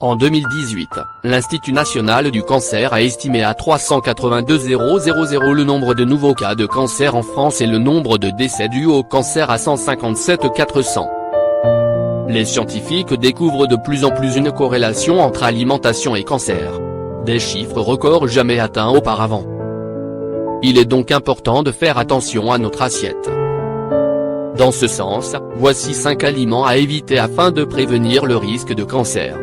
En 2018, l'Institut national du cancer a estimé à 382 000 le nombre de nouveaux cas de cancer en France et le nombre de décès dus au cancer à 157 400. Les scientifiques découvrent de plus en plus une corrélation entre alimentation et cancer. Des chiffres records jamais atteints auparavant. Il est donc important de faire attention à notre assiette. Dans ce sens, voici 5 aliments à éviter afin de prévenir le risque de cancer.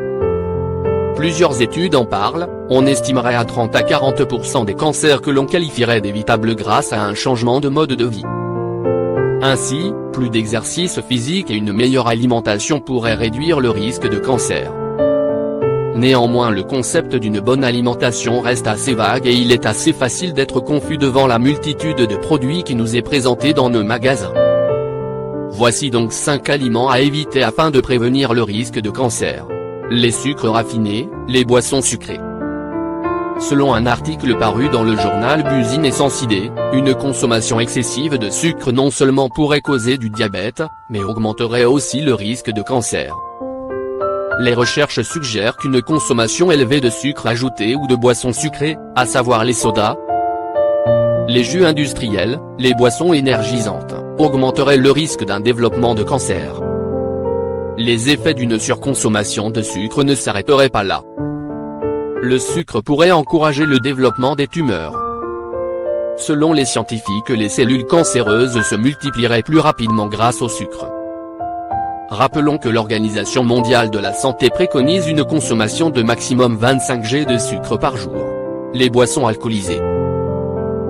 Plusieurs études en parlent, on estimerait à 30 à 40% des cancers que l'on qualifierait d'évitables grâce à un changement de mode de vie. Ainsi, plus d'exercice physique et une meilleure alimentation pourraient réduire le risque de cancer. Néanmoins, le concept d'une bonne alimentation reste assez vague et il est assez facile d'être confus devant la multitude de produits qui nous est présentée dans nos magasins. Voici donc 5 aliments à éviter afin de prévenir le risque de cancer. Les sucres raffinés, les boissons sucrées. Selon un article paru dans le journal Business Insider, une consommation excessive de sucre non seulement pourrait causer du diabète, mais augmenterait aussi le risque de cancer. Les recherches suggèrent qu'une consommation élevée de sucre ajouté ou de boissons sucrées, à savoir les sodas, les jus industriels, les boissons énergisantes, augmenterait le risque d'un développement de cancer. Les effets d'une surconsommation de sucre ne s'arrêteraient pas là. Le sucre pourrait encourager le développement des tumeurs. Selon les scientifiques, les cellules cancéreuses se multiplieraient plus rapidement grâce au sucre. Rappelons que l'Organisation mondiale de la santé préconise une consommation de maximum 25 g de sucre par jour. Les boissons alcoolisées.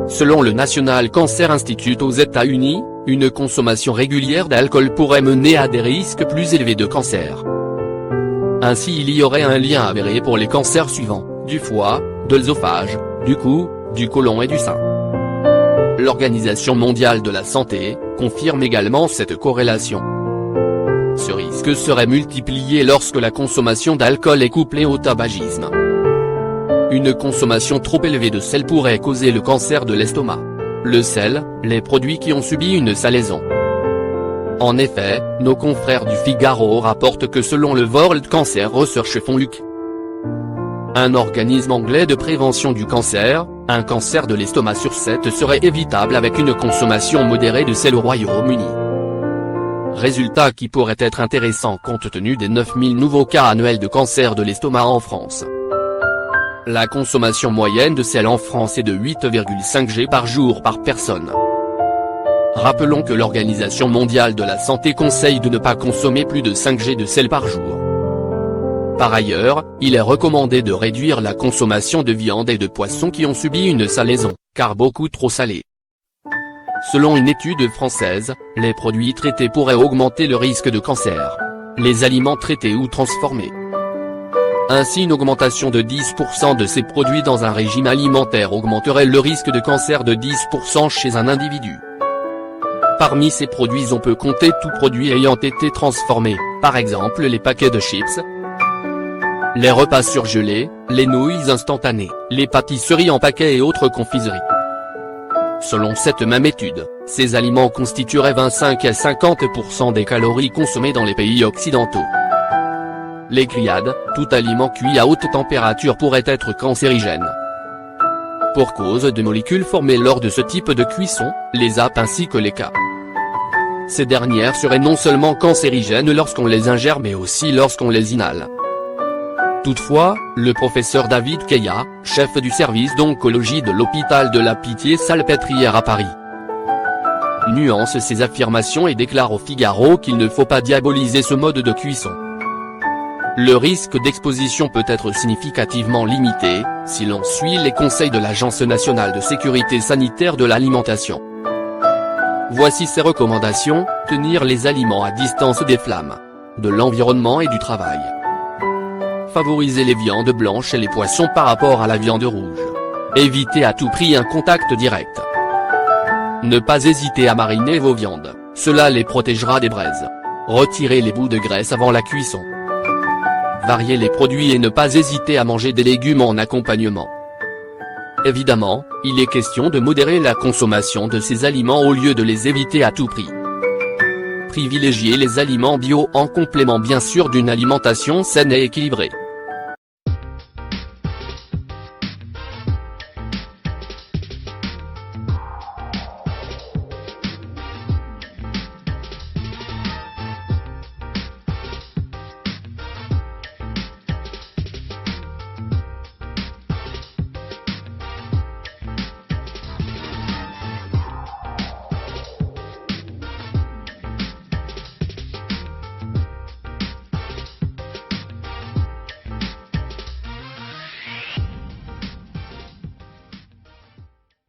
Selon le National Cancer Institute aux États-Unis, une consommation régulière d'alcool pourrait mener à des risques plus élevés de cancer. Ainsi il y aurait un lien avéré pour les cancers suivants, du foie, de l'œsophage, du cou, du côlon et du sein. L'Organisation mondiale de la santé confirme également cette corrélation. Ce risque serait multiplié lorsque la consommation d'alcool est couplée au tabagisme. Une consommation trop élevée de sel pourrait causer le cancer de l'estomac. Le sel, les produits qui ont subi une salaison. En effet, nos confrères du Figaro rapportent que selon le World Cancer Research Fund, un organisme anglais de prévention du cancer, un cancer de l'estomac sur 7 serait évitable avec une consommation modérée de sel au Royaume-Uni. Résultat qui pourrait être intéressant compte tenu des 9000 nouveaux cas annuels de cancer de l'estomac en France. La consommation moyenne de sel en France est de 8,5 g par jour par personne. Rappelons que l'Organisation mondiale de la santé conseille de ne pas consommer plus de 5 g de sel par jour. Par ailleurs, il est recommandé de réduire la consommation de viande et de poissons qui ont subi une salaison, car beaucoup trop salés. Selon une étude française, les produits traités pourraient augmenter le risque de cancer. Les aliments traités ou transformés. Ainsi une augmentation de 10% de ces produits dans un régime alimentaire augmenterait le risque de cancer de 10% chez un individu. Parmi ces produits on peut compter tout produit ayant été transformé, par exemple les paquets de chips, les repas surgelés, les nouilles instantanées, les pâtisseries en paquet et autres confiseries. Selon cette même étude, ces aliments constitueraient 25 à 50% des calories consommées dans les pays occidentaux. Les grillades, tout aliment cuit à haute température pourrait être cancérigène. Pour cause de molécules formées lors de ce type de cuisson, les APE ainsi que les K. Ces dernières seraient non seulement cancérigènes lorsqu'on les ingère mais aussi lorsqu'on les inhale. Toutefois, le professeur David Keya, chef du service d'oncologie de l'hôpital de la Pitié-Salpêtrière à Paris, nuance ses affirmations et déclare au Figaro qu'il ne faut pas diaboliser ce mode de cuisson. Le risque d'exposition peut être significativement limité, si l'on suit les conseils de l'Agence nationale de sécurité sanitaire de l'alimentation. Voici ses recommandations: tenir les aliments à distance des flammes, de l'environnement et du travail. Favoriser les viandes blanches et les poissons par rapport à la viande rouge. Éviter à tout prix un contact direct. Ne pas hésiter à mariner vos viandes, cela les protégera des braises. Retirez les bouts de graisse avant la cuisson. Varier les produits et ne pas hésiter à manger des légumes en accompagnement. Évidemment, il est question de modérer la consommation de ces aliments au lieu de les éviter à tout prix. Privilégier les aliments bio en complément bien sûr d'une alimentation saine et équilibrée.